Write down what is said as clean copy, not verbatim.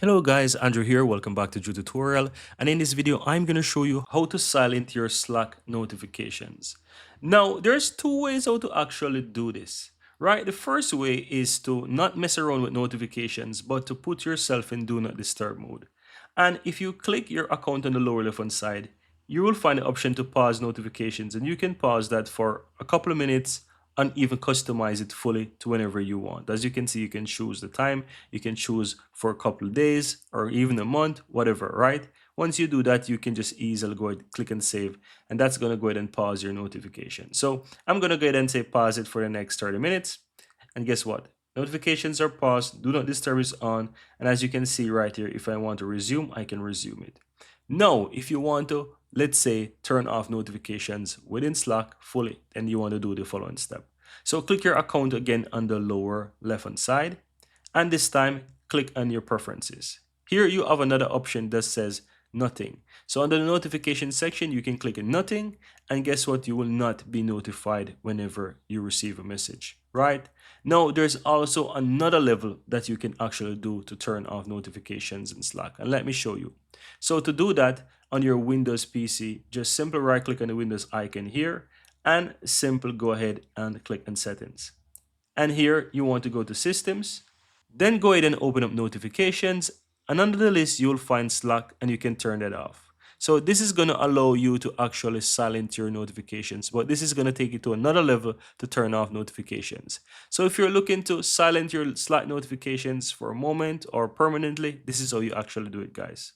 Hello guys, Andrew here. Welcome back to Drew Tutorial. And in this video, I'm going to show you how to silence your Slack notifications. Now, there's two ways how to actually do this, right? The first way is to not mess around with notifications, but to put yourself in Do Not Disturb mode. And if you click your account on the lower left hand side, you will find the option to pause notifications, and you can pause that for a couple of minutes and even customize it fully to whenever you want. As you can see, you can choose the time, you can choose for a couple of days or even a month, whatever, right? Once you do that, you can just easily go ahead, click and save, and that's gonna go ahead and pause your notification. So I'm gonna go ahead and say pause it for the next 30 minutes. And guess what? Notifications are paused, do not disturb is on, and as you can see right here, if I want to resume, I can resume it. Now, if you want to, let's say, turn off notifications within Slack fully, then you want to do the following step. So click your account again on the lower left hand side, and this time click on your preferences. Here you have another option that says nothing. So under the notification section, you can click on nothing, and guess what? You will not be notified whenever you receive a message, right? Now, there's also another level that you can actually do to turn off notifications in Slack, and let me show you. So to do that on your Windows PC, just simply right click on the Windows icon here and simply go ahead and click on settings. And here you want to go to systems, then go ahead and open up notifications, and under the list you'll find Slack and you can turn that off. So this is going to allow you to actually silence your notifications, but this is going to take you to another level to turn off notifications. So if you're looking to silence your Slack notifications for a moment or permanently, this is how you actually do it, guys.